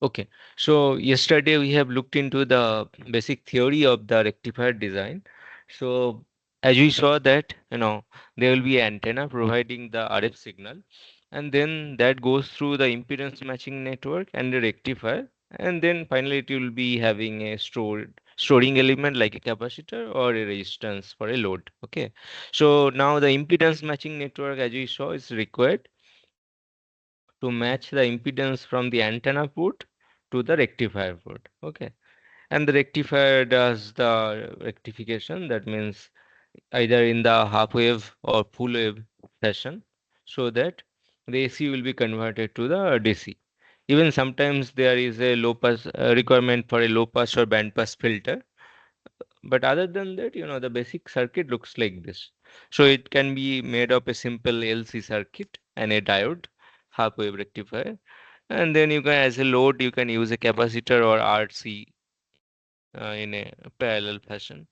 Okay, so yesterday we have looked into the basic theory of the rectifier design. So as we saw that, there will be antenna providing the RF signal, and then that goes through the impedance matching network and the rectifier, and then finally it will be having a storing element like a capacitor or a resistance for a load. Okay, so now the impedance matching network, as we saw, is required to match the impedance from the antenna port to the rectifier port. Okay. And the rectifier does the rectification, that means either in the half wave or full wave fashion, so that the AC will be converted to the DC. Even sometimes there is a low pass requirement for a low pass or band pass filter, but other than that, the basic circuit looks like this. So it can be made of a simple LC circuit and a diode, half wave rectifier, and then you can, as a load, you can use a capacitor or RC in a parallel fashion.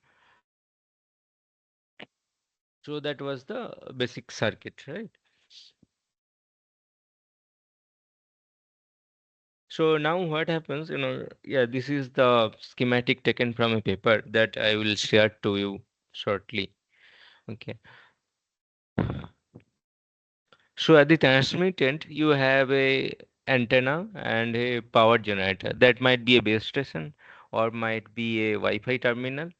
So that was the basic circuit, right? So now what happens, yeah, this is the schematic taken from a paper that I will share to you shortly. Okay. So at the transmittent, you have a antenna and a power generator. That might be a base station or might be a Wi-Fi terminal.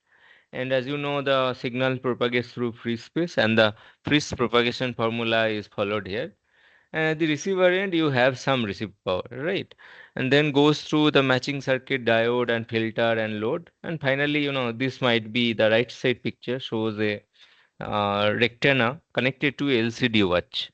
And as you know, the signal propagates through free space, and the free propagation formula is followed here. And at the receiver end, you have some receive power, right? And then goes through the matching circuit, diode and filter and load. And finally, this might be the right side picture shows a rectangle connected to LCD watch.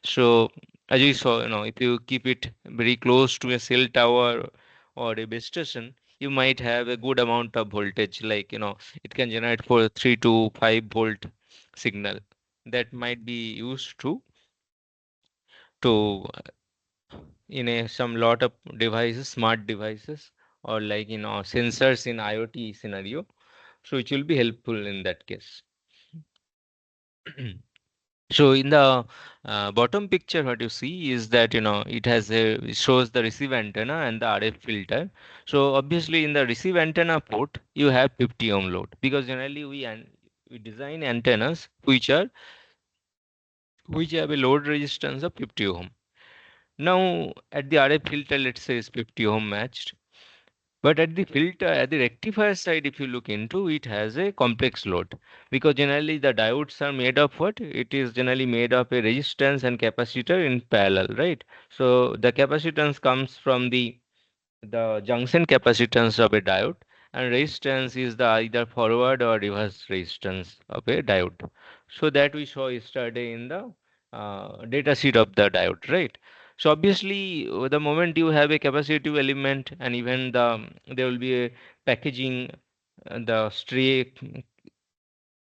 So as you saw, if you keep it very close to a cell tower or a base station, you might have a good amount of voltage, like, it can generate for 3 to 5 volt signal that might be used to in a some lot of devices, smart devices, or like, sensors in IoT scenario. So it will be helpful in that case. So in the bottom picture, what you see is that, it shows the receive antenna and the RF filter. So obviously in the receive antenna port, you have 50 ohm load, because generally we design antennas which have a load resistance of 50 ohm. Now at the RF filter, let's say is 50 ohm matched. But at the rectifier side, if you look into, it has a complex load, because generally the diodes are made of what? It is generally made of a resistance and capacitor in parallel, right? So the capacitance comes from the junction capacitance of a diode, and resistance is the either forward or reverse resistance of a diode. So that we saw yesterday in the data sheet of the diode, right? So obviously, the moment you have a capacitive element, and even there will be a packaging, the stray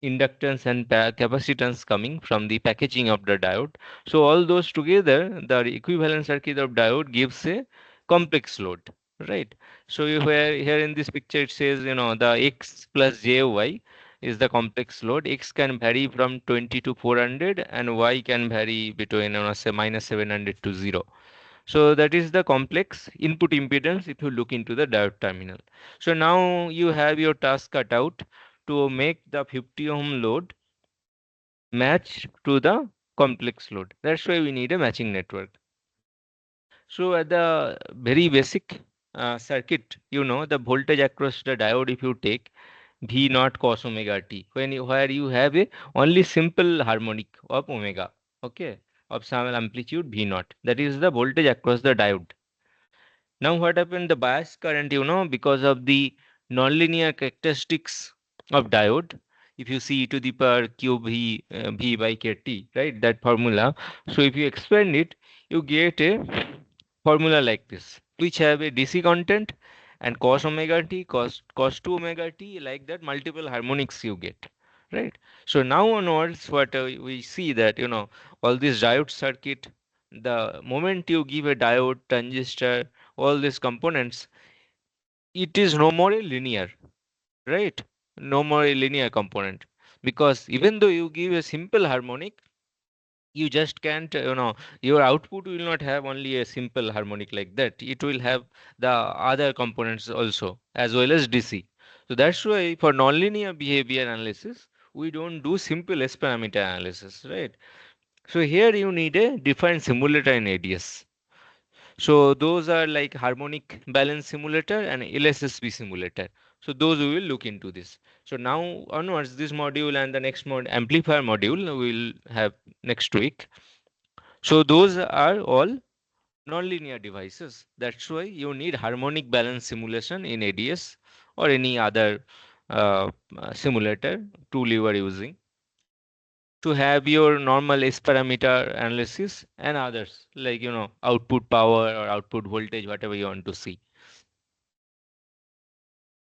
inductance and capacitance coming from the packaging of the diode. So all those together, the equivalent circuit of diode gives a complex load, right? So where here in this picture it says, the X plus JY is the complex load. X can vary from 20 to 400, and Y can vary between, say, minus 700 to 0. So that is the complex input impedance if you look into the diode terminal. So now you have your task cut out to make the 50 ohm load match to the complex load. That's why we need a matching network. So at the very basic circuit, the voltage across the diode, if you take V naught cos omega t, where you have a only simple harmonic of omega, okay, of some amplitude V naught. That is the voltage across the diode. Now what happened? The bias current, because of the nonlinear characteristics of diode, if you see e to the power q v by kt, right? That formula. So if you expand it, you get a formula like this, which have a DC content and cos omega t, cos 2 omega t, like that multiple harmonics you get, right? So now onwards, what we see that, all this diode circuit, the moment you give a diode, transistor, all these components, it is no more a linear, right? No more a linear component, because even though you give a simple harmonic, you just can't, your output will not have only a simple harmonic like that. It will have the other components also as well as DC. So that's why for nonlinear behavior analysis we don't do simple S parameter analysis, right? So here you need a defined simulator in ADS. So those are like harmonic balance simulator and LSSP simulator. So those we will look into this. So now onwards, this module and the next amplifier module we will have next week. So those are all nonlinear devices. That's why you need harmonic balance simulation in ADS or any other simulator tool you are using to have your normal S parameter analysis and others like output power or output voltage, whatever you want to see.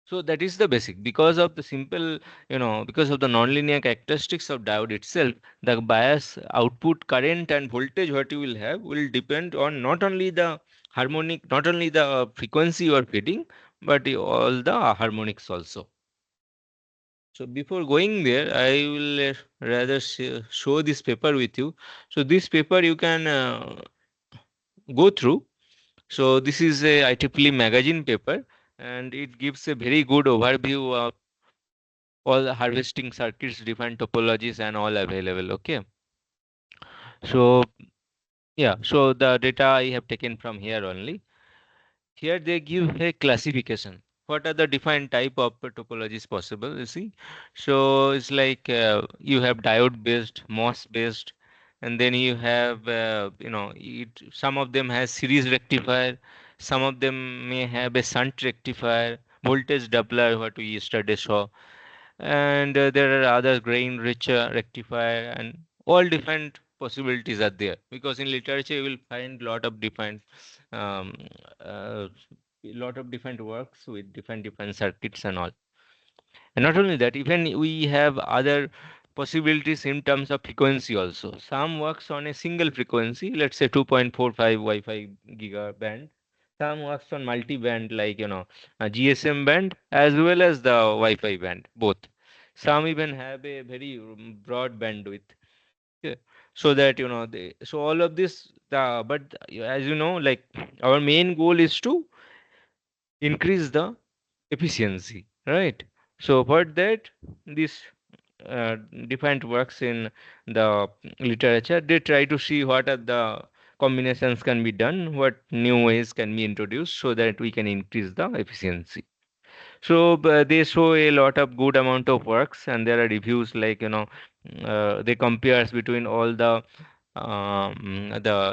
So that is the basic. Because of the simple, because of the nonlinear characteristics of diode itself, the bias output current and voltage what you will have will depend on not only the harmonic, not only the frequency you are feeding, but all the harmonics also. So before going there, I will rather show this paper with you. So this paper you can go through. So this is a IEEE magazine paper, and it gives a very good overview of all the harvesting circuits, different topologies, and all available. Okay. So yeah, so the data I have taken from here only. Here they give a classification. What are the different type of topologies possible? You see, so it's like you have diode based, MOS based, and then you have some of them has series rectifier, some of them may have a shunt rectifier, voltage doubler, what we yesterday saw, and there are other grain rich rectifier, and all different possibilities are there, because in literature you will find lot of different um, uh, lot of different works with different circuits and all. And not only that, even we have other possibilities in terms of frequency also. Some works on a single frequency, let's say 2.45 Wi-Fi giga band. Some works on multi-band, like a GSM band as well as the Wi-Fi band, both. Some even have a very broad bandwidth. Yeah. So that so all of this, but as you know, like our main goal is to increase the efficiency, right? So for that, this uh, different works in the literature, they try to see what are the combinations can be done, what new ways can be introduced so that we can increase the efficiency. So they show a lot of good amount of works, and there are reviews like they compares between all the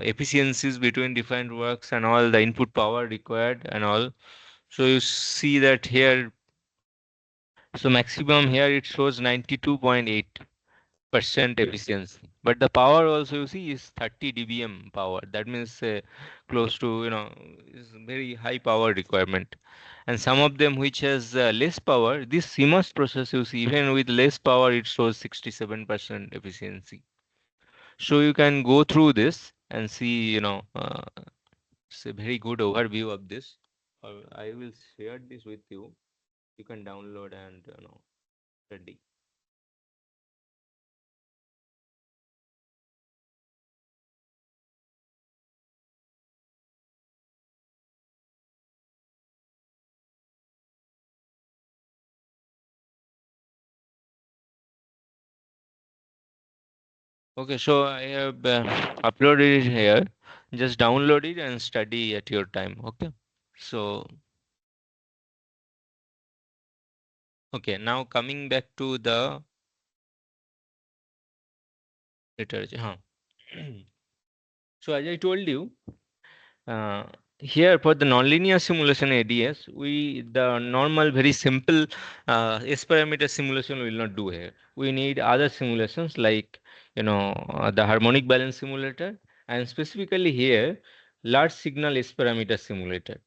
efficiencies between different works and all the input power required and all. So you see that here, so maximum here it shows 92.8% efficiency. But the power also you see is 30 dBm power. That means close to, is very high power requirement. And some of them which has less power, this CMOS process you see, even with less power, it shows 67% efficiency. So you can go through this and see, it's a very good overview of this. I will share this with you. You can download and study. Okay, so I have uploaded it here. Just download it and study at your time. Okay. So, okay, now coming back to the literature. Huh. So as I told you, Uh, here for the nonlinear simulation ADS, we the normal very simple S parameter simulation will not do here. We need other simulations like the harmonic balance simulator, and specifically here large signal S parameter simulator.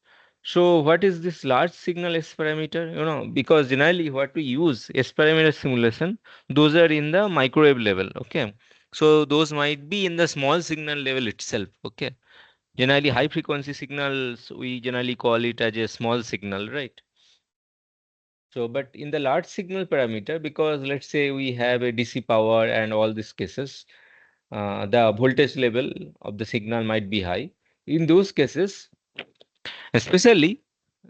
So what is this large signal S parameter? Because generally what we use S parameter simulation, those are in the microwave level. Okay, so those might be in the small signal level itself. Okay, generally high frequency signals we generally call it as a small signal, right? So but in the large signal parameter, because let's say we have a DC power and all these cases, the voltage level of the signal might be high. In those cases, especially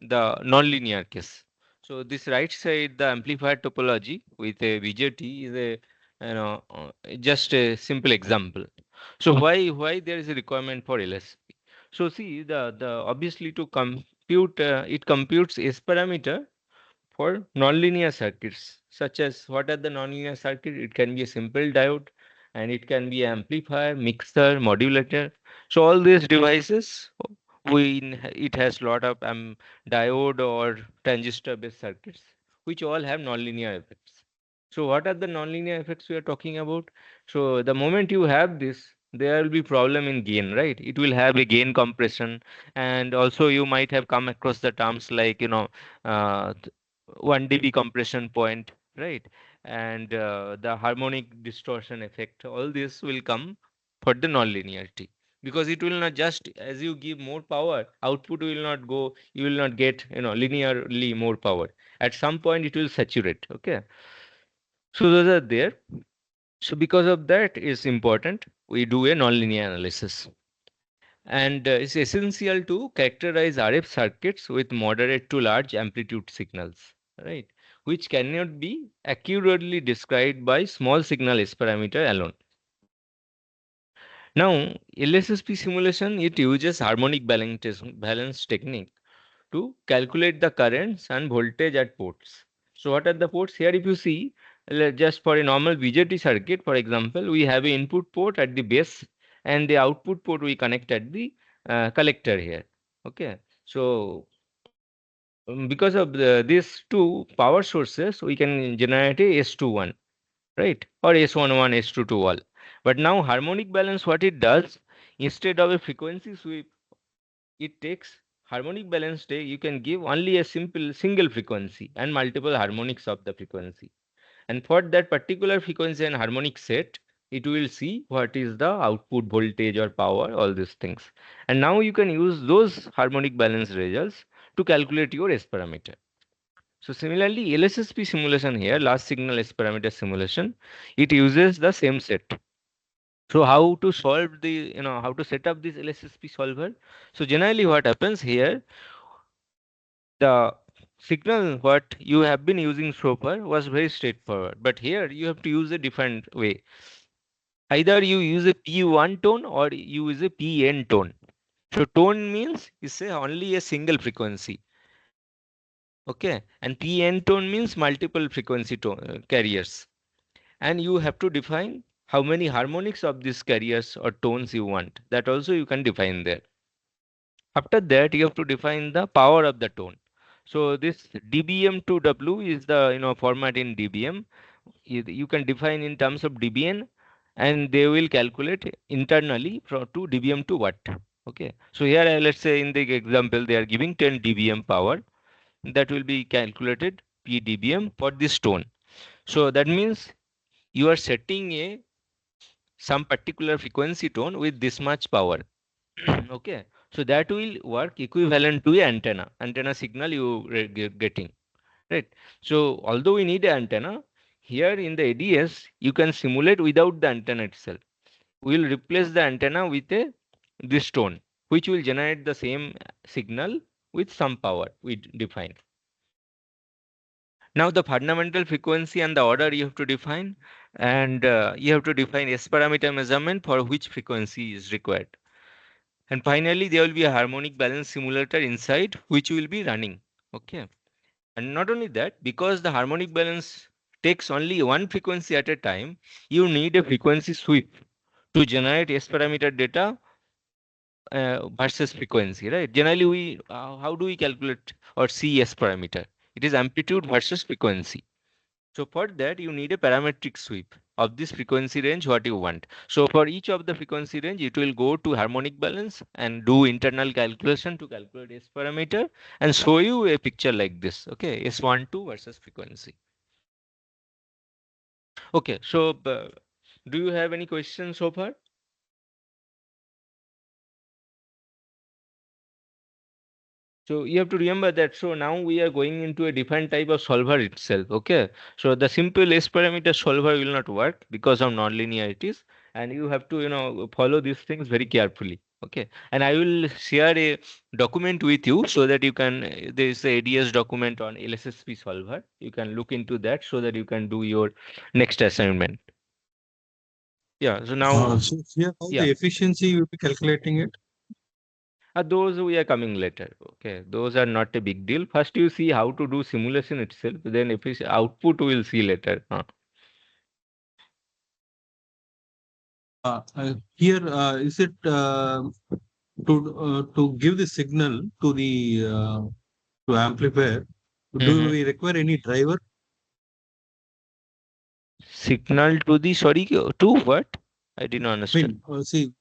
the nonlinear case. So this right side, the amplifier topology with a BJT is a just a simple example. So why there is a requirement for LSP? So see the obviously to compute it computes S parameter for nonlinear circuits, such as what are the nonlinear circuit? It can be a simple diode, and it can be amplifier, mixer, modulator. So all these devices, it has lot of diode or transistor based circuits, which all have nonlinear effects. So what are the nonlinear effects we are talking about? So the moment you have this, there will be problem in gain, right? It will have a gain compression, and also you might have come across the terms like 1 dB compression point, right? And the harmonic distortion effect, all this will come for the nonlinearity, because it will not just as you give more power, output will not go, you will not get linearly more power. At some point it will saturate. Okay, so those are there. So because of that is important, we do a nonlinear analysis. And it's essential to characterize RF circuits with moderate to large amplitude signals, right? Which cannot be accurately described by small signal S parameter alone. Now, LSSP simulation, it uses harmonic balance technique to calculate the currents and voltage at ports. So what are the ports? Here if you see, just for a normal BJT circuit, for example, we have an input port at the base and the output port we connect at the collector here. Okay, so because of these two power sources, we can generate a S21, right? Or S11, S22 all. But now harmonic balance, what it does, instead of a frequency sweep, it takes harmonic balance day, you can give only a simple single frequency and multiple harmonics of the frequency. And for that particular frequency and harmonic set, it will see what is the output voltage or power, all these things. And now you can use those harmonic balance results to calculate your S parameter. So similarly, LSSP simulation here, last signal S parameter simulation, it uses the same set. So how to solve how to set up this LSSP solver? So generally what happens here, the signal what you have been using so far was very straightforward, but here you have to use a different way. Either you use a P1 tone or you use a PN tone. So tone means is only a single frequency. Okay, and PN tone means multiple frequency carriers. And you have to define how many harmonics of these carriers or tones you want. That also you can define there. After that, you have to define the power of the tone. So this dBm to W is the format in dBm. You can define in terms of dBn, and they will calculate internally from to dBm to watt. Okay. So here, let's say in the example, they are giving 10 dBm power. That will be calculated P dBm for this tone. So that means you are setting a some particular frequency tone with this much power. Okay, so that will work equivalent to a antenna signal you getting, right? So although we need an antenna, here in the ADS you can simulate without the antenna itself. We will replace the antenna with a this tone, which will generate the same signal with some power we define. Now the fundamental frequency and the order you have to define, and you have to define S parameter measurement for which frequency is required. And finally, there will be a harmonic balance simulator inside which will be running. Okay. And not only that, because the harmonic balance takes only one frequency at a time, you need a frequency sweep to generate S parameter data versus frequency, right? Generally, how do we calculate or see S parameter? It is amplitude versus frequency. So for that, you need a parametric sweep of this frequency range, what you want. So for each of the frequency range, it will go to harmonic balance and do internal calculation to calculate S parameter and show you a picture like this. Okay, S12 versus frequency. Okay, so do you have any questions so far? So you have to remember that. So now we are going into a different type of solver itself. Okay. So the simple S parameter solver will not work because of nonlinearities. and you have to follow these things very carefully. Okay, and I will share a document with you so that you can there is a ADS document on LSSP solver. You can look into that so that you can do your next assignment. Yeah, so now, So here, how yeah, the efficiency you will be calculating it? those we are coming later. Okay, those are not a big deal. First you see how to do simulation itself, then if it's output we'll see later. Here, is it to give the signal to the to amplifier? Do Mm-hmm. we require any driver? Signal to the, sorry, to what? I didn't I understand. mean, see,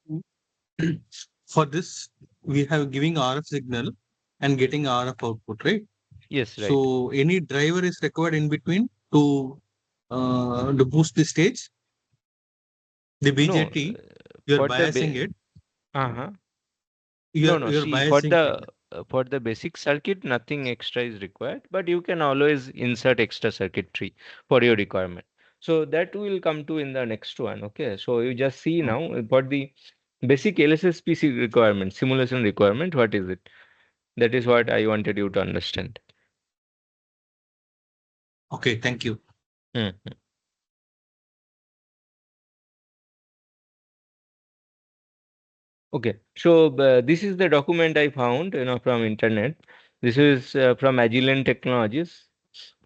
for this we have giving RF signal and getting RF output, right? Yes, right. So any driver is required in between to boost the stage, the No, BJT. You are for the biasing it. uh-huh. You No, are no. you are See, biasing it. for the basic circuit, nothing extra is required, but you can always insert extra circuitry for your requirement. So that will come to in the next one. Okay. So you just see now for the basic LSSPC requirement, simulation requirement, what is it? That is what I wanted you to understand. Okay, thank you. Hmm. Okay, so this is the document I found, from internet. This is from Agilent Technologies,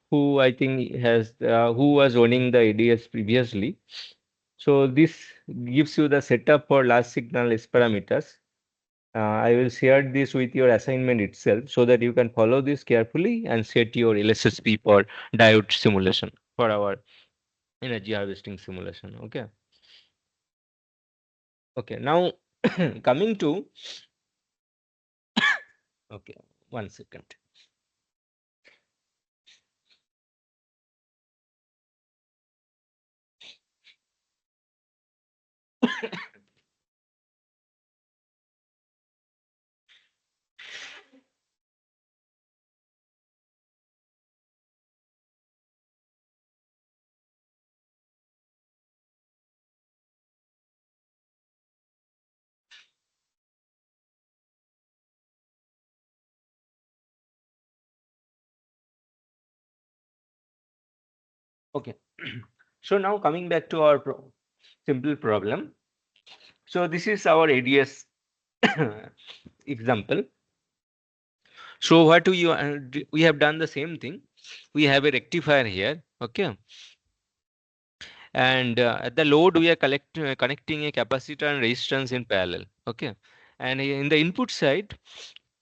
who I think who was owning the ADS previously. So this gives you the setup for large signal S parameters. I will share this with your assignment itself so that you can follow this carefully and set your LSSP for diode simulation for our energy harvesting simulation. Okay. Okay. Now coming to, okay, 1 second. Okay. So now coming back to our simple problem. So this is our ADS example. So what we have done the same thing. We have a rectifier here. Okay. And at the load we are connecting a capacitor and resistance in parallel. Okay. And in the input side,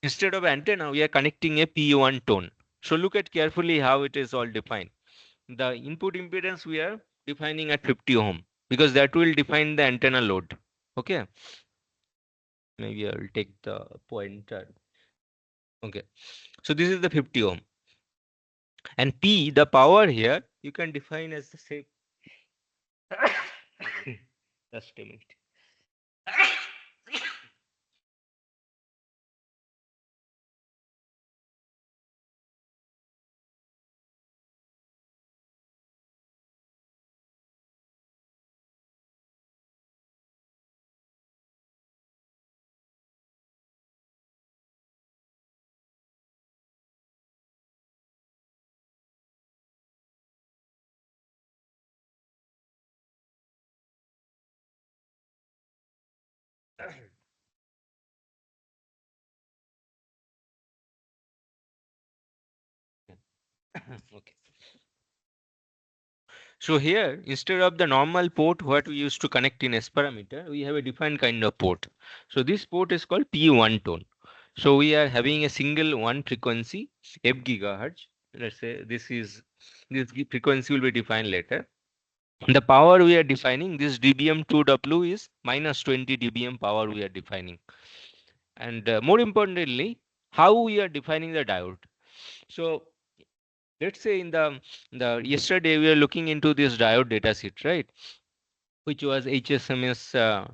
instead of antenna, we are connecting a P1 tone. So look at carefully how it is all defined. The input impedance we are defining at 50 ohm because that will define the antenna load. Okay, maybe I will take the pointer. Okay, so this is the 50 ohm, and P, the power here, you can define as the same. Just a minute. Okay. So here, instead of the normal port what we used to connect in S parameter, we have a defined kind of port. So this port is called P1 tone. So we are having a single one frequency, f gigahertz. Let's say this frequency will be defined later. The power we are defining, this dBm2W is minus 20 dBm power we are defining. And more importantly, how we are defining the diode. So let's say in the yesterday we are looking into this diode data sheet, right? Which was HSMS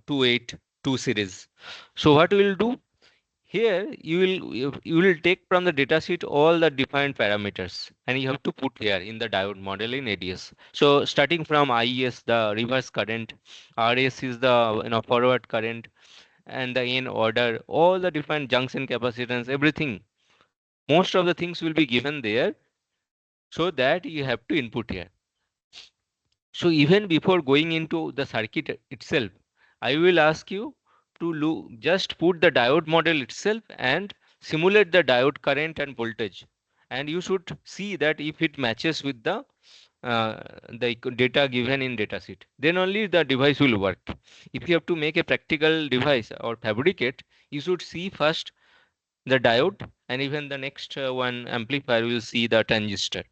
282 series. So what we will do? Here you will take from the data sheet all the defined parameters and you have to put here in the diode model in ADS. So starting from IES, the reverse current, RS is the forward current, and the in order, all the different junction capacitance, everything. Most of the things will be given there so that you have to input here. So even before going into the circuit itself, I will ask you to just put the diode model itself and simulate the diode current and voltage. And you should see that if it matches with uh, the data given in datasheet, then only the device will work. If you have to make a practical device or fabricate, you should see first the diode, and even the next one amplifier will see the transistor.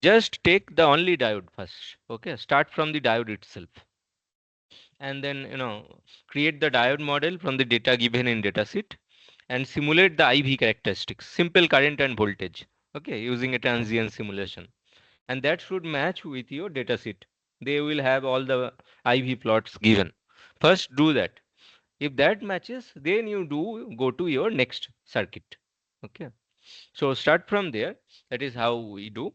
Just take the only diode first. Okay, start from the diode itself, and then create the diode model from the data given in datasheet and simulate the IV characteristics, simple current and voltage. Okay, using a transient simulation, and that should match with your datasheet. They will have all the IV plots given. First, do that. If that matches, then you do go to your next circuit. Okay, so start from there. That is how we do.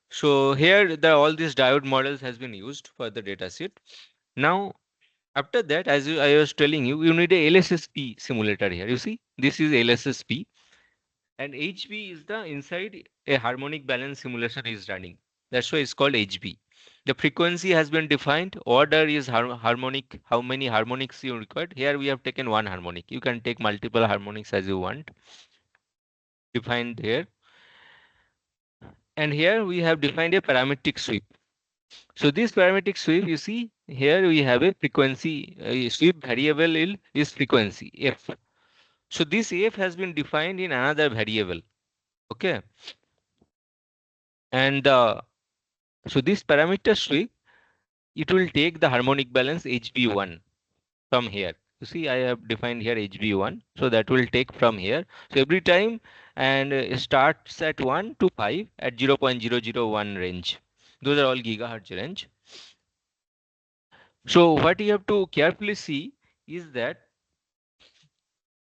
So here all these diode models has been used for the dataset. Now after that, as I was telling you, you need a LSSP simulator here. You see, this is LSSP, and HB is the inside a harmonic balance simulation is running. That's why it's called HB. The frequency has been defined. Order is harmonic. How many harmonics you required? Here we have taken one harmonic. You can take multiple harmonics as you want. Defined here, and here we have defined a parametric sweep. So this parametric sweep, you see, here we have a frequency sweep variable is frequency f. So this f has been defined in another variable. Okay, and so this parameter sweep, it will take the harmonic balance HB1 from here. You see, I have defined here HB1, so that will take from here. So every time, and it starts at 1 to 5 at 0.001 range. Those are all gigahertz range. So what you have to carefully see is that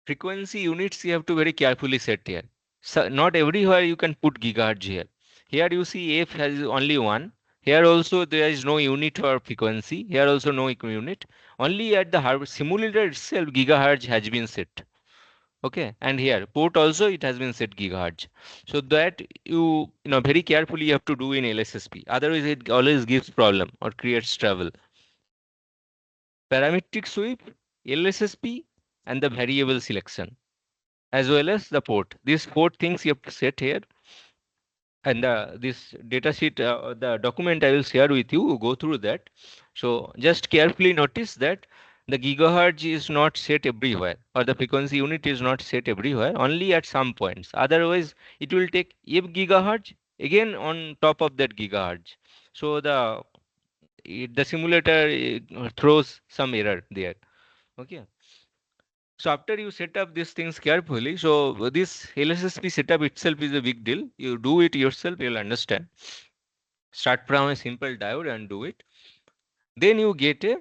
frequency units you have to very carefully set here. So not everywhere you can put gigahertz here. Here you see F has only one. Here also there is no unit for frequency. Here also no unit. Only at the simulator itself gigahertz has been set. Okay, and here port also it has been set gigahertz. So that very carefully you have to do in LSSP. Otherwise it always gives problem or creates trouble. Parametric sweep, LSSP, and the variable selection, as well as the port. These four things you have to set here. And this data sheet, the document I will share with you, go through that. So just carefully notice that the gigahertz is not set everywhere, or the frequency unit is not set everywhere, only at some points. Otherwise, it will take if gigahertz again on top of that gigahertz. So the simulator throws some error there. Okay. So after you set up these things carefully, so this LSSP setup itself is a big deal. You do it yourself, you'll understand. Start from a simple diode and do it. Then you get a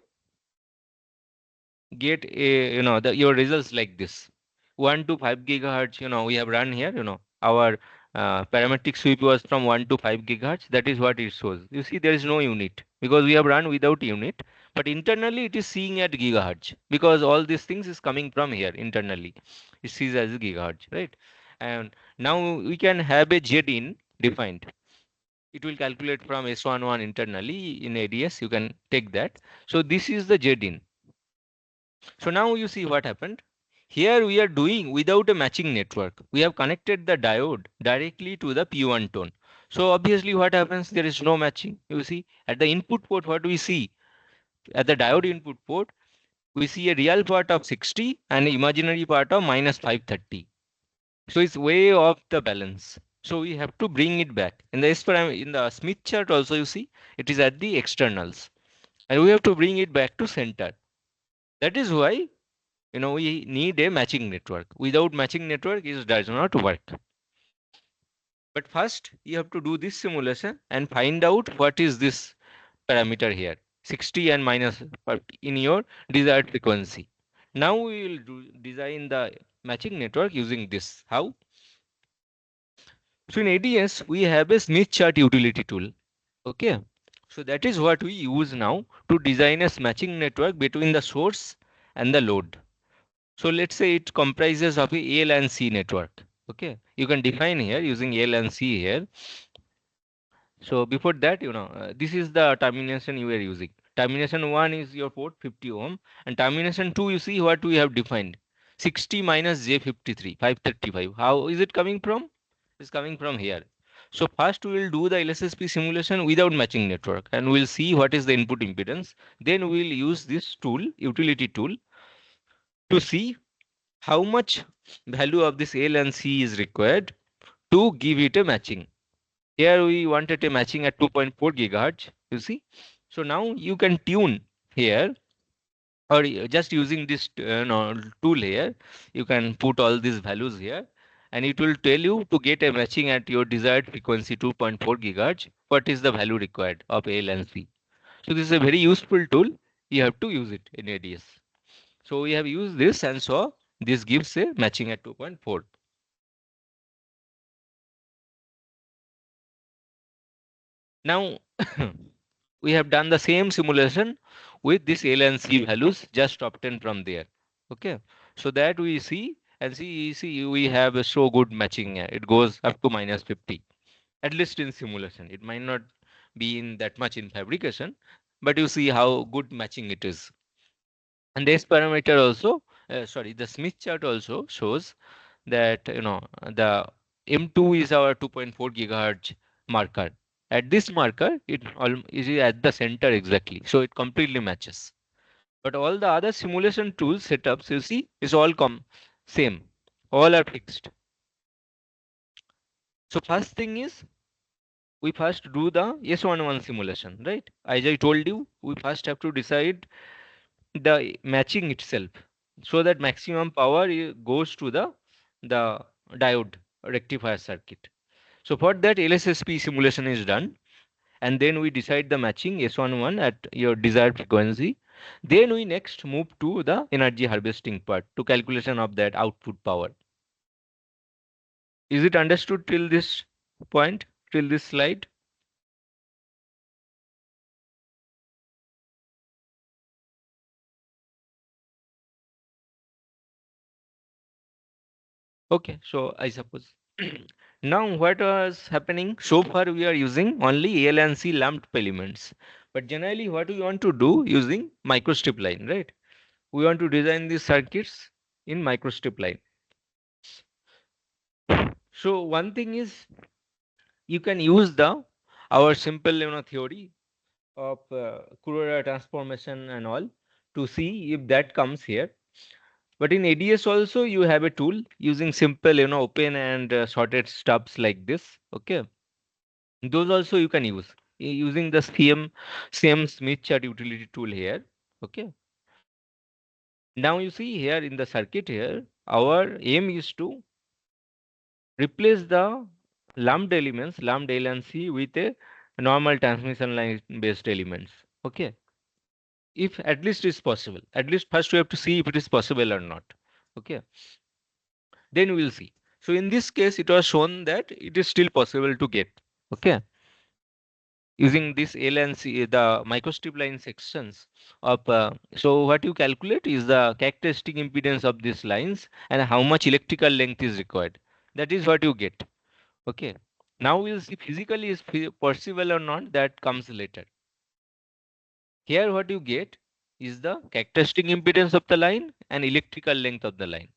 your results like this. 1 to 5 gigahertz, we have run here, our parametric sweep was from 1 to 5 gigahertz. That is what it shows. You see, there is no unit because we have run without unit, but internally it is seeing at gigahertz because all these things is coming from here internally. It sees as gigahertz, right? And now we can have a Z in defined. It will calculate from S11 internally in ADS. You can take that. So this is the Z in. So now you see what happened. Here we are doing without a matching network. We have connected the diode directly to the P1 tone. So obviously what happens? There is no matching. You see at the input port, what we see at the diode input port, we see a real part of 60 and an imaginary part of minus 530. So it's way off the balance. So we have to bring it back. In the in the Smith chart also you see it is at the externals, and we have to bring it back to center. That is why we need a matching network. Without matching network, it does not work. But first you have to do this simulation and find out what is this parameter here, 60 and minus in your desired frequency. Now we will design the matching network using this. How? So in ADS, we have a Smith chart utility tool. Okay. So that is what we use now to design a matching network between the source and the load. So let's say it comprises of a L and C network. Okay. You can define here using L and C here. So before that, this is the termination you are using. Termination 1 is your port 50 ohm, and termination 2, you see what we have defined, 60 minus J53, 535. How is it coming from? It's coming from here. So first we will do the LSSP simulation without matching network, and we'll see what is the input impedance. Then we will use this tool, utility tool, to see how much value of this L and C is required to give it a matching. Here we wanted a matching at 2.4 gigahertz, you see. So now you can tune here, or just using this tool here, you can put all these values here, and it will tell you to get a matching at your desired frequency 2.4 gigahertz, what is the value required of L and C. So this is a very useful tool. You have to use it in ADS. So we have used this, and so this gives a matching at 2.4. Now we have done the same simulation with this L and C values just obtained from there. Okay, so that we see, and see we have a so good matching. It goes up to minus 50, at least in simulation. It might not be in that much in fabrication, but you see how good matching it is. And this parameter also, sorry, the Smith chart also shows that the M2 is our 2.4 gigahertz marker. At this marker, it is at the center exactly, so it completely matches. But all the other simulation tools setups you see is all same, all are fixed. So first thing is we first do the S11 simulation, right? As I told you, we first have to decide the matching itself so that maximum power goes to the diode rectifier circuit. So for that LSSP simulation is done, and then we decide the matching S11 at your desired frequency. Then we next move to the energy harvesting part to calculation of that output power. Is it understood till this point, till this slide? Okay, so I suppose. Now what was happening? So far we are using only L and C lamped elements. But generally what we want to do using microstrip line, right? We want to design these circuits in microstrip line. So one thing is you can use the our simple theory of Fourier transformation and all to see if that comes here. But in ADS also you have a tool using simple open and sorted stubs like this. Okay, those also you can use using the same Smith chart utility tool here. Okay, now you see here in the circuit here our aim is to replace the lumped L and C with a normal transmission line based elements. Okay, if at least is possible, at least first we have to see if it is possible or not. Okay, then we will see. So in this case it was shown that it is still possible to get. Okay, using this L and C, the microstrip line sections of, so what you calculate is the characteristic impedance of these lines and how much electrical length is required. That is what you get. Okay. Now we'll see physically is possible or not, that comes later. Here what you get is the characteristic impedance of the line and electrical length of the line.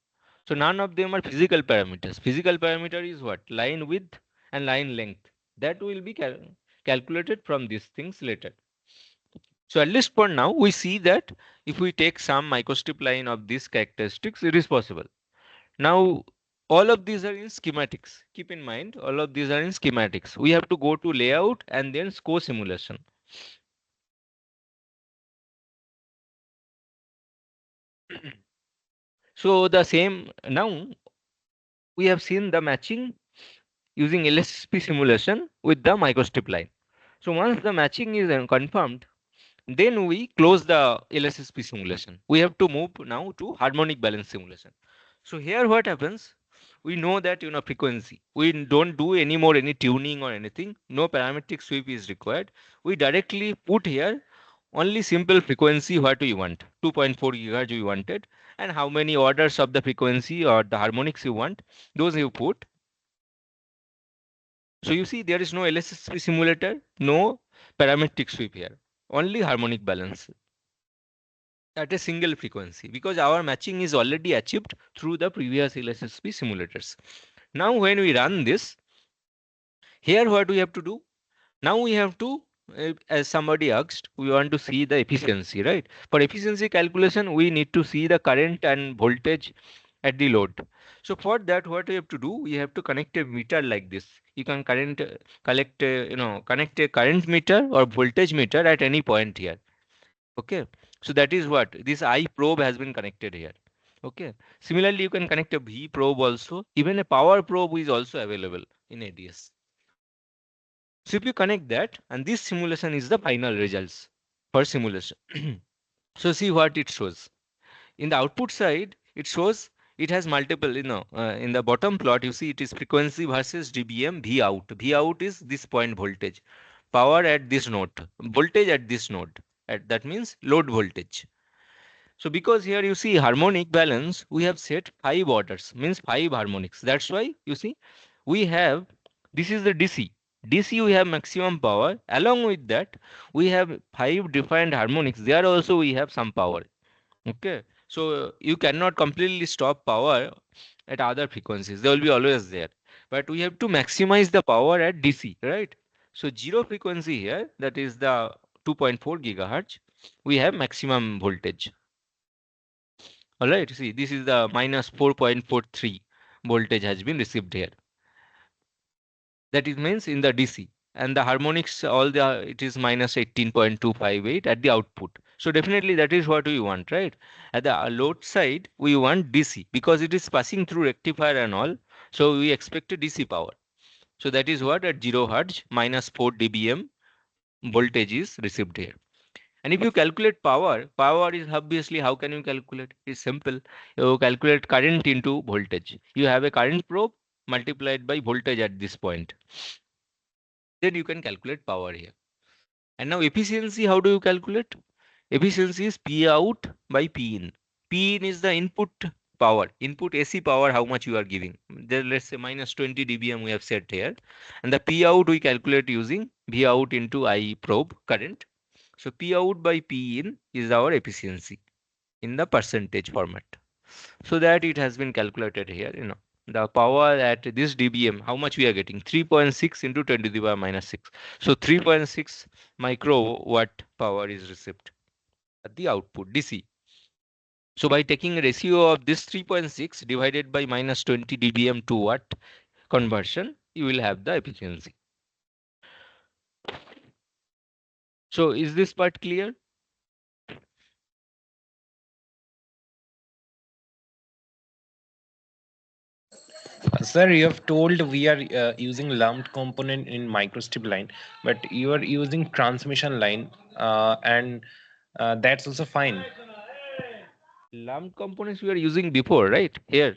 So none of them are physical parameters. Physical parameter is what? Line width and line length. That will be calculated from these things later. So at least for now, we see that if we take some microstrip line of these characteristics, it is possible. Now, all of these are in schematics. Keep in mind, all of these are in schematics. We have to go to layout and then score simulation. So the same, now we have seen the matching using LSSP simulation with the microstrip line. So once the matching is confirmed, Then we close the LSSP simulation. We have to move now to harmonic balance simulation. So here what happens? We know that frequency. We don't do any more any tuning or anything. No parametric sweep is required. We directly put here only simple frequency what we want. 2.4 gigahertz we wanted, and how many orders of the frequency or the harmonics you want, those you put. So you see there is no LSSP simulator, no parametric sweep here, only harmonic balance at a single frequency because our matching is already achieved through the previous LSSP simulators. Now when we run this, here what we have to do? Now we have to, as somebody asked, we want to see the efficiency, right? For efficiency calculation, we need to see the current and voltage at the load. So for that, what we have to do? We have to connect a meter like this. You can connect a current meter or voltage meter at any point here. Okay, so that is what this I probe has been connected here. Okay, similarly, you can connect a V probe also. Even a power probe is also available in ADS. So if you connect that, and this simulation is the final results for simulation. So see what it shows. In the output side, it shows it has multiple, in the bottom plot, you see it is frequency versus dBm V out. V out is this point voltage. Power at this node, voltage at this node. That means load voltage. So because here you see harmonic balance, we have set 5 orders, means 5 harmonics. That's why you see we have, this is the DC. DC we have maximum power. Along with that, we have 5 defined harmonics. There also we have some power. Okay. So you cannot completely stop power at other frequencies. They will be always there. But we have to maximize the power at DC, right? So zero frequency here, that is the 2.4 gigahertz, we have maximum voltage. All right, see, this is the minus 4.43 voltage has been received here. That is means in the DC. And the harmonics, it is minus 18.258 at the output. So definitely that is what we want, right? At the load side, we want DC because it is passing through rectifier and all. So we expect a DC power. So that is what at 0 hertz minus 4 dBm voltage is received here. And if you calculate power, power is obviously how can you calculate? It's simple. You calculate current into voltage. You have a current probe multiplied by voltage at this point. Then you can calculate power here. And now efficiency, how do you calculate? Efficiency is P out by P in. P in is the input power, input AC power, how much you are giving. There, let's say minus 20 dBm we have set here. And the P out we calculate using V out into I probe current. So P out by P in is our efficiency in the percentage format. So that it has been calculated here, the power at this dBm, how much we are getting? 3.6 into 10 to the power minus 6. So 3.6 microwatt power is received at the output DC. So by taking a ratio of this 3.6 divided by minus 20 dBm to watt conversion, you will have the efficiency. So is this part clear? Sir, you have told we are using lumped component in microstrip line, but you are using transmission line, and that's also fine. Lumped components we are using before, right? Here.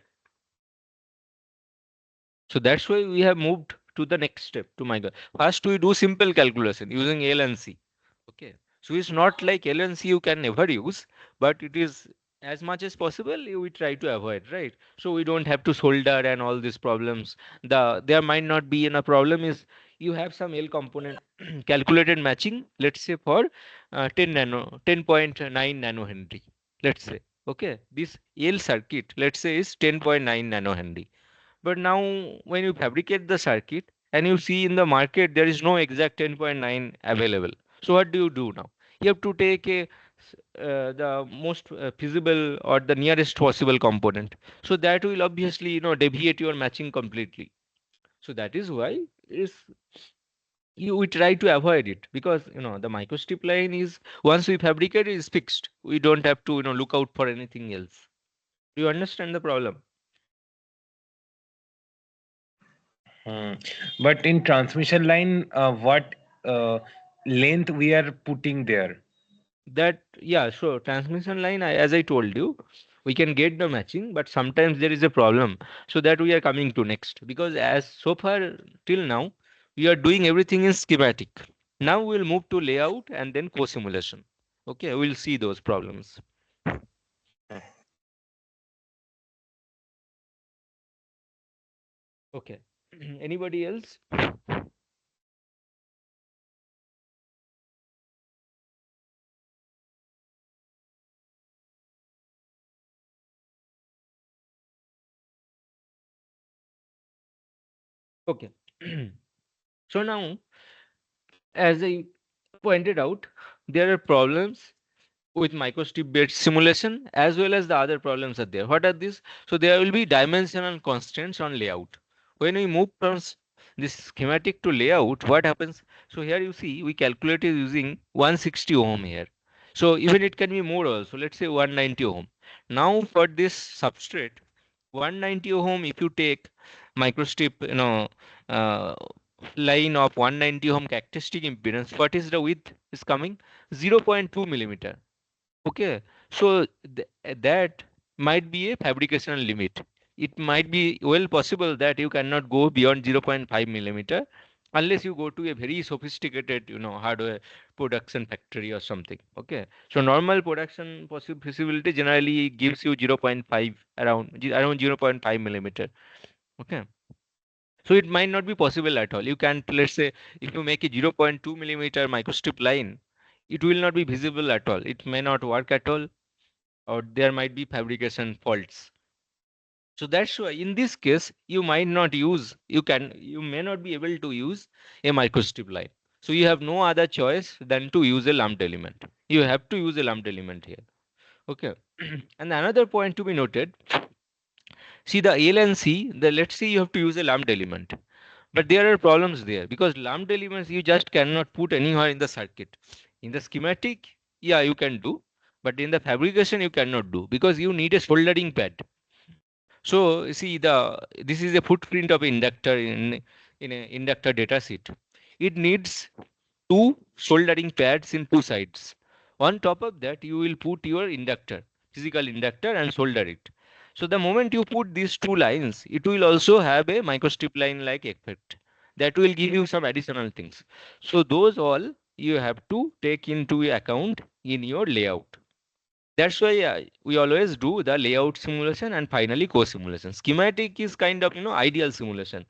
So that's why we have moved to the next step to Michael. First, we do simple calculation using L and C. Okay. So it's not like L and C you can never use, but it is as much as possible we try to avoid, right? So we don't have to solder and all these problems. There might not be in a problem is you have some L component calculated matching, let's say for 10.9 nanohenry. Let's say. Okay. This L circuit, let's say is 10.9 nanohenry. But now when you fabricate the circuit and you see in the market there is no exact 10.9 available. So what do you do now? You have to take the most feasible or the nearest possible component. So that will obviously deviate your matching completely. So that is why is we try to avoid it because the microstrip line is once we fabricate it is fixed. We don't have to look out for anything else. Do you understand the problem? Hmm. But in transmission line, what length we are putting there? That, yeah, so transmission line, as I told you, we can get the matching, but sometimes there is a problem. So that we are coming to next, because as so far till now we are doing everything in schematic. Now we'll move to layout and then co-simulation. Okay, we'll see those problems. Okay. Anybody else? Okay. So now, as I pointed out, there are problems with microstrip based simulation as well as the other problems are there. What are these? So there will be dimensional constraints on layout. When we move from this schematic to layout, what happens? So here you see we calculated using 160 ohm here. So even it can be more also. Let's say 190 ohm. Now for this substrate, 190 ohm, if you take microstrip, uh, line of 190 ohm characteristic impedance, what is the width is coming? 0.2 millimeter. Okay, so that might be a fabrication limit. It might be well possible that you cannot go beyond 0.5 millimeter unless you go to a very sophisticated, hardware production factory or something. Okay, so normal production feasibility generally gives you 0.5, around 0.5 millimeter. Okay, so it might not be possible at all. You can't, let's say, if you make a 0.2 millimeter microstrip line, it will not be visible at all. It may not work at all, or there might be fabrication faults. So that's why in this case you may not be able to use a microstrip line. So you have no other choice than to use a lumped element. You have to use a lumped element here. Okay. And another point to be noted, see the L and C, let's say you have to use a lumped element. But there are problems there because lumped elements you just cannot put anywhere in the circuit. In the schematic, yeah, you can do, but in the fabrication you cannot do because you need a soldering pad. So you see this is a footprint of inductor in an inductor data sheet. It needs two soldering pads in two sides. On top of that, you will put your inductor, physical inductor, and solder it. So the moment you put these two lines, it will also have a microstrip line like effect. That will give you some additional things. So those all you have to take into account in your layout. That's why we always do the layout simulation and finally co-simulation. Schematic is kind of ideal simulation,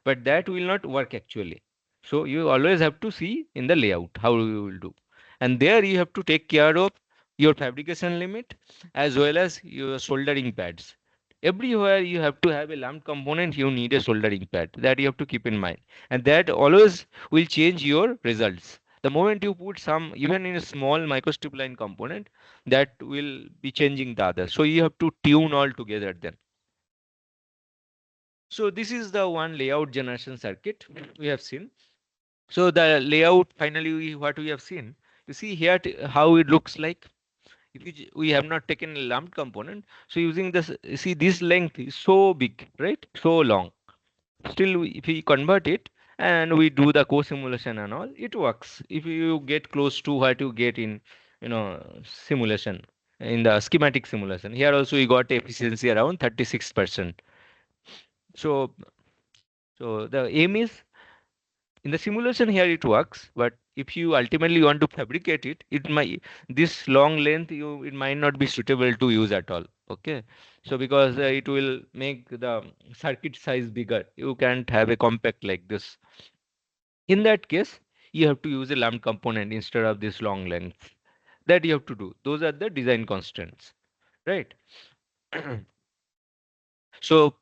but that will not work actually. So you always have to see in the layout how you will do, and there you have to take care of your fabrication limit as well as your soldering pads. Everywhere you have to have a lumped component, you need a soldering pad. That you have to keep in mind, and that always will change your results. The moment you put some, even in a small microstrip line component, that will be changing the other. So you have to tune all together then. So this is the one layout generation circuit we have seen. So the layout finally what we have seen. You see here how it looks like. If we have not taken a lumped component, so using this, you see this length is so big, right? So long. Still, if we convert it and we do the co-simulation and all, it works. If you get close to what you get in, simulation, in the schematic simulation. Here also we got efficiency around 36%. So, so the aim is in the simulation here it works, but if you ultimately want to fabricate it, it might this long length it might not be suitable to use at all. Okay, so because it will make the circuit size bigger, you can't have a compact like this. In that case, you have to use a lumped component instead of this long length. That you have to do. Those are the design constraints, right? So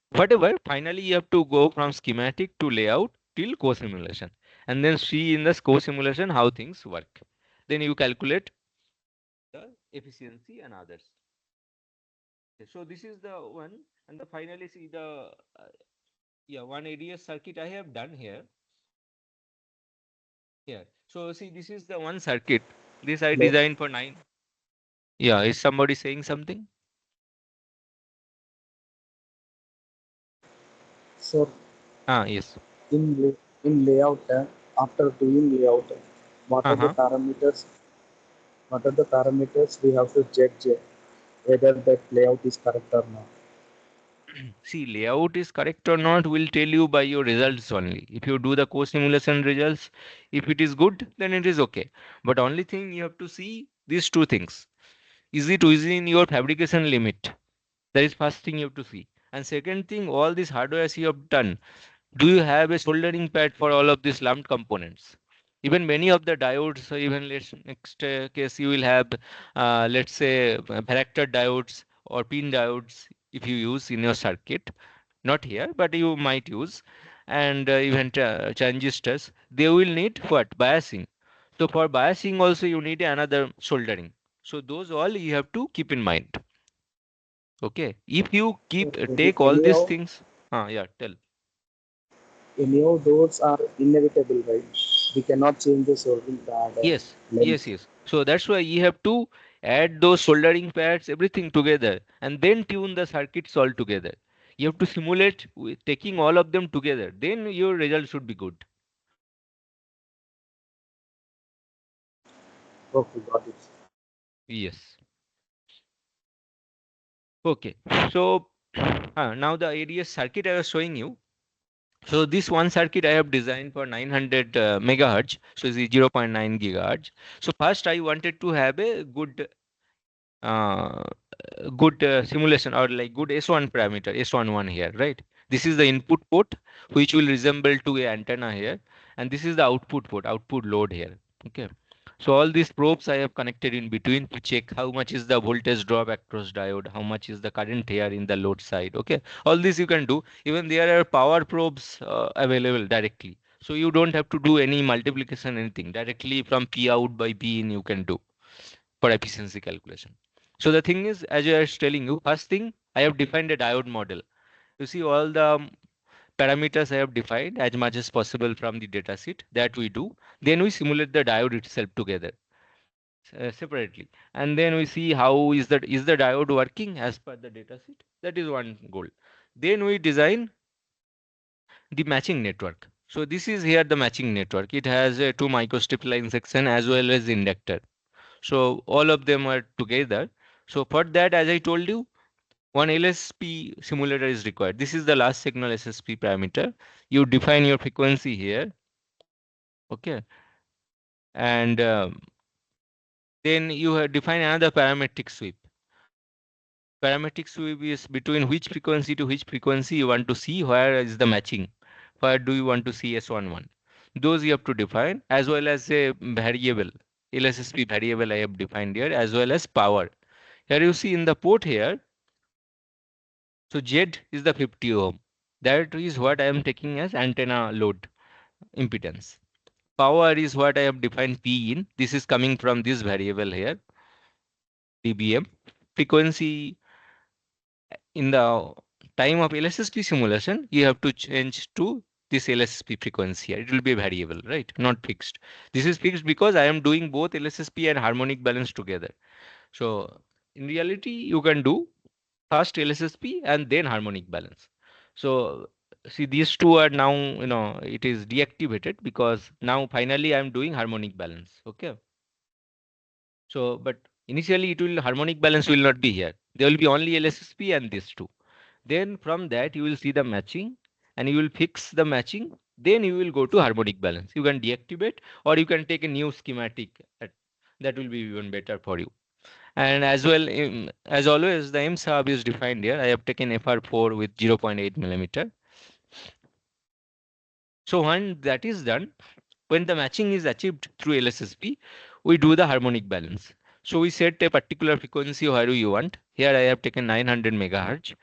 whatever, finally you have to go from schematic to layout till co-simulation and then see in the co-simulation how things work. Then you calculate the efficiency and others. Okay, so this is the one, and the finally see the yeah, one ADS circuit I have done here. So see, this is the one circuit. This I Hello. designed for 9. Yeah, is somebody saying something? So Ah, yes. in layout, after doing layout, what are the Uh-huh. parameters? What are the parameters we have to judge whether that layout is correct or not? See, layout is correct or not will tell you by your results only. If you do the co-simulation results, if it is good, then it is okay. But only thing you have to see these two things. Is it within your fabrication limit? That is first thing you have to see. And second thing, all this hardware as you have done, do you have a soldering pad for all of these lumped components? Even many of the diodes, so even let's next case you will have, let's say, varactor diodes or pin diodes if you use in your circuit. Not here, but you might use, and even transistors. They will need what biasing. So for biasing also you need another soldering. So those all you have to keep in mind. Okay, if you keep Okay, take all any these of things, yeah, tell. any of those are inevitable, right? We cannot change the soldering pad Yes, yes, length. yes. So that's why you have to add those soldering pads, everything together, and then tune the circuits all together. You have to simulate with taking all of them together. Then your result should be good. Okay, got it. Yes. Okay. So now the ADS circuit I was showing you. So this one circuit I have designed for 900 megahertz. So it's 0.9 gigahertz. So first I wanted to have a uh, good simulation or like good S1 parameter, S11 here, right? This is the input port which will resemble to a antenna here, and this is the output port, output load here. Okay. So all these probes I have connected in between to check how much is the voltage drop across diode, how much is the current here in the load side. Okay. All this you can do. Even there are power probes available directly. So you don't have to do any multiplication, anything. Directly from P out by P in you can do for efficiency calculation. So the thing is, as I was telling you, first thing I have defined a diode model. You see all the parameters I have defined as much as possible from the datasheet that we do. Then we simulate the diode itself together separately, and then we see how is the diode working as per the datasheet. That is one goal. Then we design the matching network. So this is here the matching network. It has a two microstrip line section as well as inductor. So all of them are together. So for that, as I told you, one LSP simulator is required. This is the last signal SSP parameter. You define your frequency here, okay, and then you have define another parametric sweep. Parametric sweep is between which frequency to which frequency you want to see where is the matching. Where do you want to see S11? Those you have to define as well as a variable. LSSP variable I have defined here as well as power. Here you see in the port here. So Z is the 50 ohm. That is what I am taking as antenna load impedance. Power is what I have defined P in. This is coming from this variable here, dBm. Frequency in the time of LSSP simulation, you have to change to this LSSP frequency here. It will be a variable, right? Not fixed. This is fixed because I am doing both LSSP and harmonic balance together. So in reality, you can do first LSSP and then harmonic balance. So see these two are now, it is deactivated because now finally I'm doing harmonic balance. Okay. So but initially it will harmonic balance will not be here. There will be only LSSP and these two. Then from that you will see the matching and you will fix the matching. Then you will go to harmonic balance. You can deactivate or you can take a new schematic. That will be even better for you. And as well, as always, the M sub is defined here. I have taken FR4 with 0.8 millimeter. So when that is done, when the matching is achieved through LSSP, we do the harmonic balance. So we set a particular frequency where we want. Here I have taken 900 megahertz,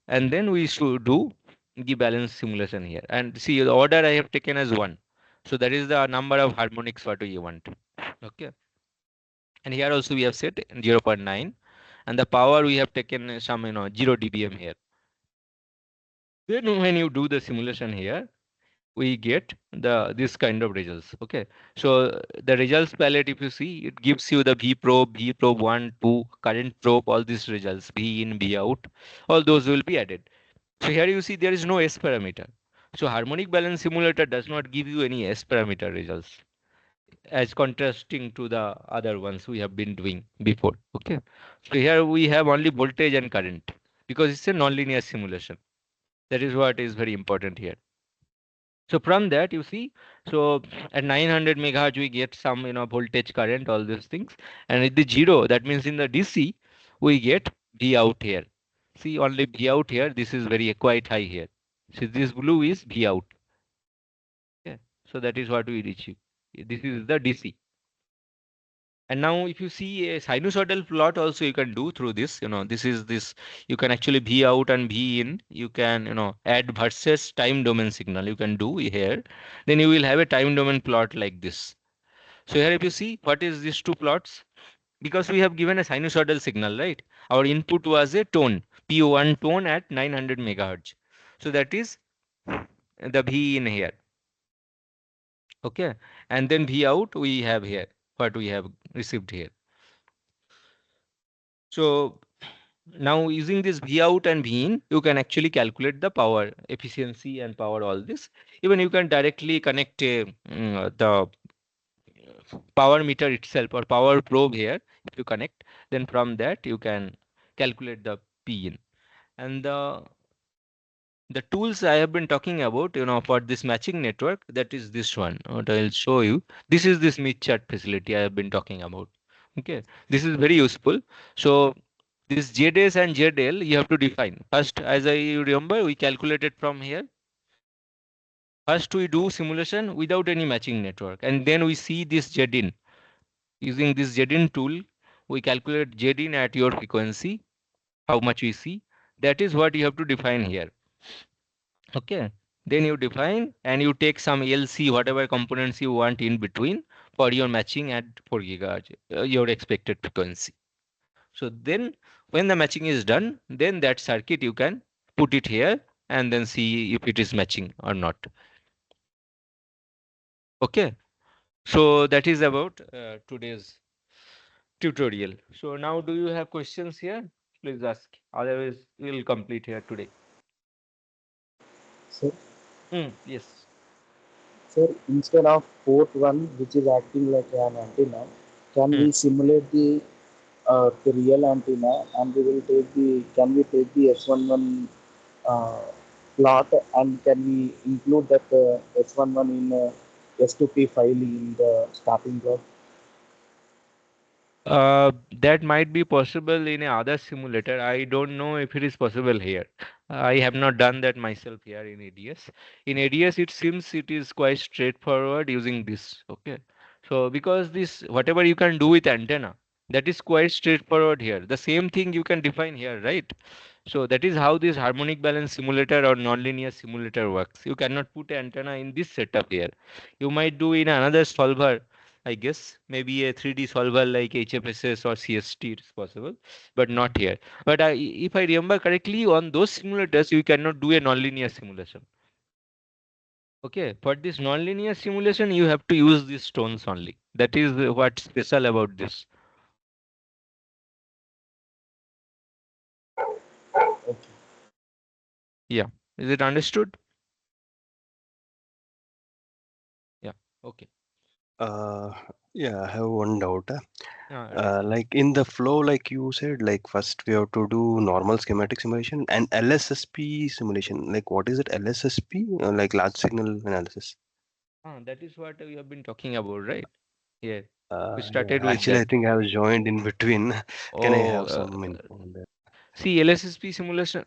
and then we should do the balance simulation here. And see the order I have taken as one. So that is the number of harmonics what we want. Okay. And here also we have set 0.9, and the power we have taken some 0 dBm here. Then when you do the simulation here, we get this kind of results. Okay, so the results palette, if you see, it gives you the V probe 1, 2, current probe, all these results, V in, V out, all those will be added. So here you see there is no S parameter. So harmonic balance simulator does not give you any S parameter results. as contrasting to the other ones we have been doing before. Okay. So here we have only voltage and current because it's a nonlinear simulation. That is what is very important here. So from that you see, so at 900 megahertz we get some voltage, current, all these things, and at the zero, that means in the DC we get V out here. See only V out here. This is very quite high here. So this blue is V out. Yeah. So that is what we achieve. This is the DC. And now if you see a sinusoidal plot also you can do through this, this is this, you can actually V out and V in, you can, add versus time domain signal you can do here. Then you will have a time domain plot like this. So here if you see what is these two plots, because we have given a sinusoidal signal, right? Our input was a tone, P1 tone at 900 megahertz. So that is the V in here. Okay. And then V out we have here, what we have received here. So now using this V out and V in, you can actually calculate the power efficiency and power all this. Even you can directly connect the power meter itself or power probe here. If you connect, then from that you can calculate the P in. And the tools I have been talking about, for this matching network, that is this one. What I'll show you. This is this Smith chart facility I have been talking about. Okay, this is very useful. So this ZS and ZL you have to define. First, as I remember, we calculated from here. First, we do simulation without any matching network, and then we see this ZIN. Using this ZIN tool, we calculate ZIN at your frequency, how much we see. That is what you have to define here. Okay. Then you define and you take some LC, whatever components you want in between for your matching at 4 gigahertz, your expected frequency. So then when the matching is done, then that circuit you can put it here and then see if it is matching or not. Okay. So that is about today's tutorial. So now do you have questions here? Please ask. Otherwise, we'll complete here today. So, Yes. sir, instead of port 1, which is acting like an antenna, can Hmm. we simulate the real antenna, and can we take the S11 uh, plot, and can we include that S11 in S2P file in the starting block? That might be possible in a other simulator. I don't know if it is possible here. I have not done that myself here in ADS. In ADS, it seems it is quite straightforward using this. Okay. So because this, whatever you can do with antenna, that is quite straightforward here. The same thing you can define here, right? So that is how this harmonic balance simulator or nonlinear simulator works. You cannot put antenna in this setup here. You might do in another solver, I guess. Maybe a 3D solver like HFSS or CST is possible, but not here. But if I remember correctly, on those simulators, you cannot do a nonlinear simulation. Okay, for this nonlinear simulation, you have to use these stones only. That is what's special about this. Okay. Yeah, is it understood? Yeah, okay. Uh, yeah, I have one doubt. Right. Like in the flow, like you said, like first we have to do normal schematic simulation and LSSP simulation. Like what is it? LSSP? Like large signal analysis. That is what we have been talking about, right? Yeah, we Yeah, started with actually, that. I think I was joined in between. Can I Oh, have some info on that? see, LSSP simulation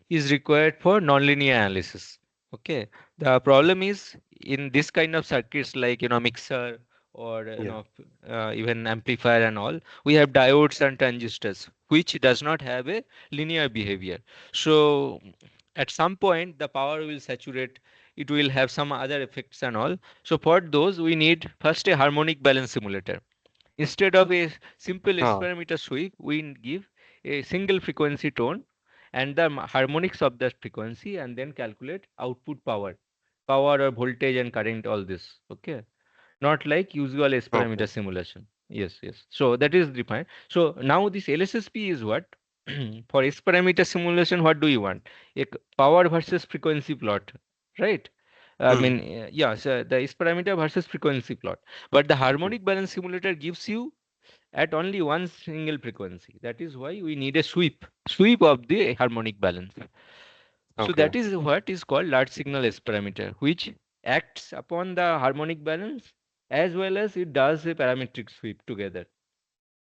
is required for nonlinear analysis. Okay. The problem is in this kind of circuits like mixer or Yeah. even amplifier and all, we have diodes and transistors which does not have a linear behavior. So at some point the power will saturate. It will have some other effects and all. So for those we need first a harmonic balance simulator. Instead of a simple S Ah, parameter sweep, we give a single frequency tone and the harmonics of that frequency and then calculate output power or voltage and current, all this. Okay. Not like usual S okay. parameter simulation. Yes, yes. So that is defined. So now this LSSP is what? For S parameter simulation, what do you want? A power versus frequency plot, right? I Hmm. mean, yeah, so the S parameter versus frequency plot. But the harmonic balance simulator gives you at only one single frequency. That is why we need a sweep of the harmonic balance. So Okay. that is what is called large signal S parameter, which acts upon the harmonic balance as well as it does a parametric sweep together.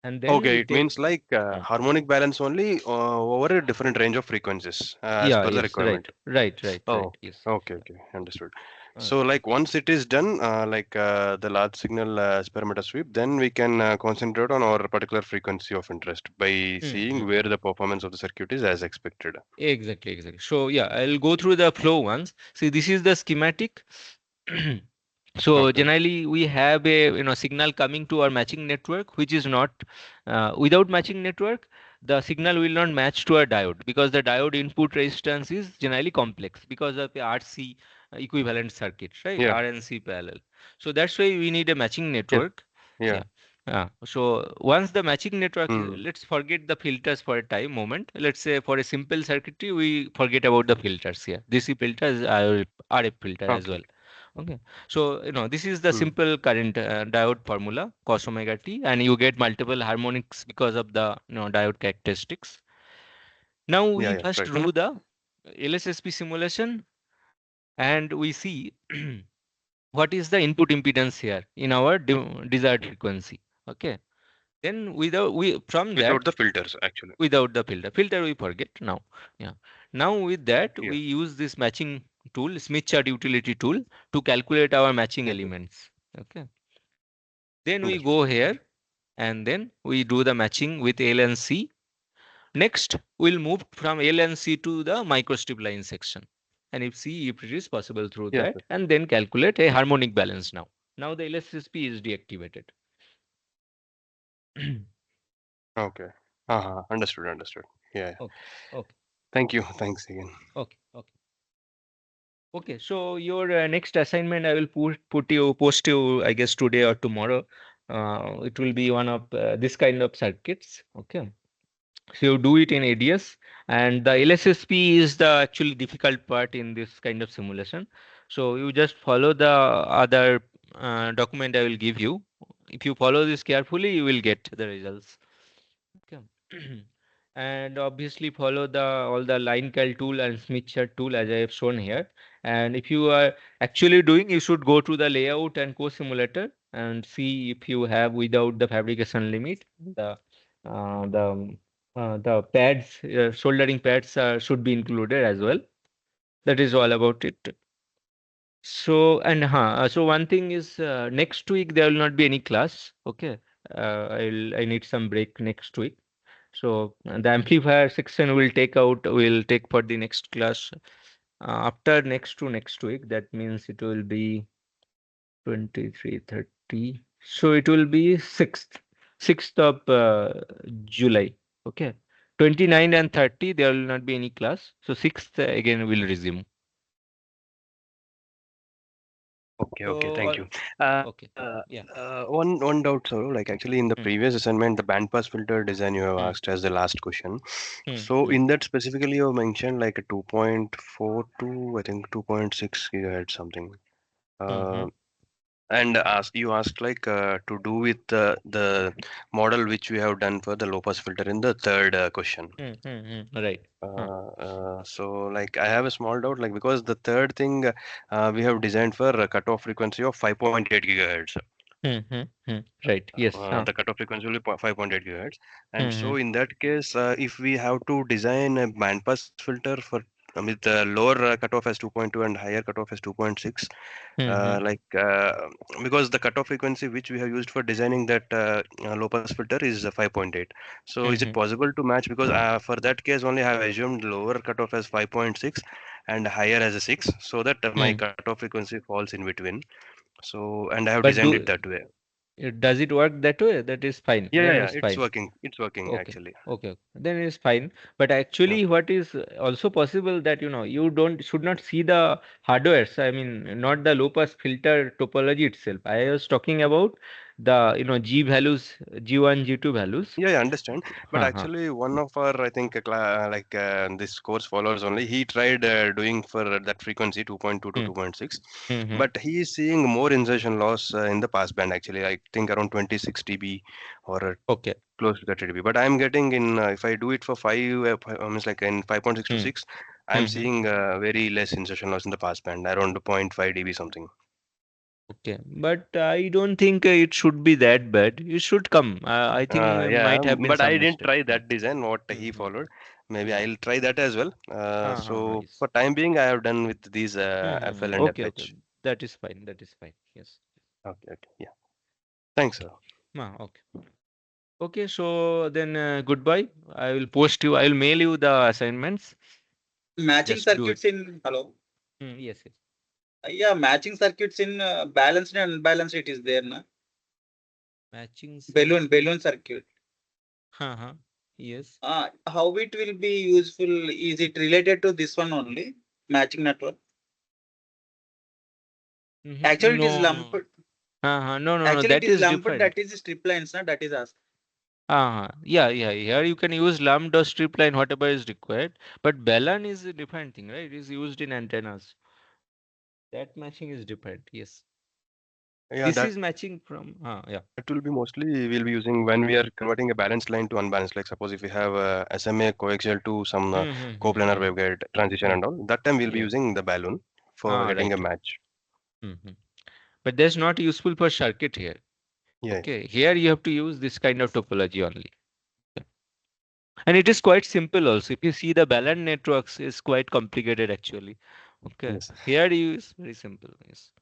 And then Okay, we it take. means like Hmm. harmonic balance only over a different range of frequencies as Yeah, per the yes, requirement. right, Oh, yes. okay, okay, understood. So Okay. like once it is done, the large signal parameter sweep, then we can concentrate on our particular frequency of interest by Hmm, seeing hmm. where the performance of the circuit is as expected. Exactly. So yeah, I'll go through the flow once. See, this is the schematic. So Okay. generally we have a signal coming to our matching network, which is not without matching network, the signal will not match to a diode because the diode input resistance is generally complex because of the RC equivalent circuit, right? Yeah. RNC parallel. So that's why we need a matching Yes. network. Yeah. Yeah. So once the matching network is, Hmm. let's forget the filters for a time moment. Let's say for a simple circuitry, we forget about the filters here. DC filter is RF filter as Okay. well. Okay. So, this is the Hmm. simple current diode formula, cos omega t, and you get multiple harmonics because of the diode characteristics. Now Yeah. we Yeah. first Right. do the LSSP simulation and we see what is the input impedance here in our desired frequency. Okay. Then without we from Without that the filters, actually. without the filter we forget now. Yeah. Now with that Yeah. we use this matching tool, Smith chart utility tool, to calculate our matching Mhm. elements. Okay. Then we Understood. go here and then we do the matching with L and C. Next, we'll move from L and C to the microstrip line section. And if see if it is possible through Yes. that, and then calculate a harmonic balance now. Now the LSSP is deactivated. Okay. Understood. Understood. Yeah. Yeah. Okay, okay, Thank you. Thanks again. okay. Okay, so your next assignment I will post you, I guess today or tomorrow. It will be one of this kind of circuits. Okay. So you do it in ADS, and the LSSP is the actually difficult part in this kind of simulation. So you just follow the other document I will give you. If you follow this carefully, you will get the results. Okay. And obviously follow the all the line cal tool and Smith chart tool as I have shown here. And if you are actually doing, you should go to the layout and co-simulator and see if you have without the fabrication limit uh, the the pads, soldering pads should be included as well. That is all about it. So one thing is next week there will not be any class. Okay. I need some break next week. So the amplifier section will take for the next class after next week. That means it will be 23, 30. So it will be 6th of July. Okay. 29 and 30 there will not be any class. So 6th again will resume. Okay, okay, So thank you. Uh, okay. Yeah. one doubt, sir. Like actually, in the Hmm, previous assignment, the bandpass filter design you have hmm, asked as the last question. hmm, So hmm, in that specifically, you have mentioned like a 2.42, I think 2.6 gigahertz something. hmm, Uh, and you asked like to do with the model which we have done for the low pass filter in the third question. right. Huh. So like I have a small doubt like because the third thing we have designed for a cutoff frequency of 5.8 gigahertz. Right. Yes. Huh. The cutoff frequency will be 5.8 gigahertz. And Hmm, so in that case, if we have to design a bandpass filter for with lower cutoff as 2.2 and higher cutoff as 2.6, hmm, hmm, because the cutoff frequency which we have used for designing that low pass filter is 5.8. So is it hmm, possible to match because for that case only I have assumed lower cutoff as 5.6 and higher as a 6 so that my hmm. cutoff frequency falls in between. So and I have But designed it that way. does it work that way? That is fine. Yeah, yeah, Then yeah. it's It's fine. working. It's working Okay. actually. Okay. Then it's fine. But Yeah. actually, what is also possible that you don't should not see the hardwares. I mean, not the low pass filter topology itself. I was talking about the G values, G1, G2 values. Yeah, I understand. But Uh-huh. actually, one of our, I think, this course followers only, he tried doing for that frequency 2.2 to Hmm. 2.6, Mm-hmm. but he is seeing more insertion loss in the passband. Actually, I think around 26 dB or Okay. close to 30 dB. But I'm getting in if I do it for means like in 5.6 to Hmm. 6, I'm Mm-hmm. seeing very less insertion loss in the passband, around 0.5 dB something. Okay, but I don't think it should be that bad. It should come. I think Yeah, might have been but I some didn't mistake. try that design what he Mm-hmm. followed. Maybe Mm-hmm. I'll try that as well. So Yes. for time being, I have done with these FL and Okay, okay. FH. That is fine. That is fine. Yes. Okay, okay, yeah. Thanks, sir. Okay. Okay, so then goodbye. I will post you. I will mail you the assignments. Matching Just do it. circuits in hello. Yes, yes. Yeah, matching circuits in balanced and unbalanced it is there, na? Matching Balloon circuit. balloon circuit. Uh-huh. Yes. How it will be useful? Is it related to this one only? Matching network. Actually, it is No, lumped. no. No, no, no. Actually, it That is is lumped. different. That is strip lines, na? That is asked. Yeah, yeah. Here you can use lambda or strip line, whatever is required. But Balan is a different thing, right? It is used in antennas. That matching is different. Yes. Yeah, This that is matching from. Yeah. that will be mostly we'll be using when we are converting a balanced line to unbalanced. Like suppose if we have SMA coaxial to some coplanar Hmm. waveguide transition and all, that time we'll be Yes. using the balloon for getting Right, a right. match. Hmm. But that's not useful for circuit here. Yeah, Okay. Here you have to use this kind of topology only. Yeah. And it is quite simple also. If you see the Balan networks is quite complicated actually. Okay. yes. Here you use very simple. Yes.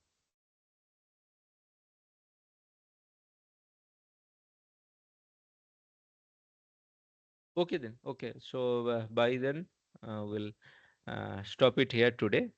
Okay then. Okay. So by then we'll stop it here today.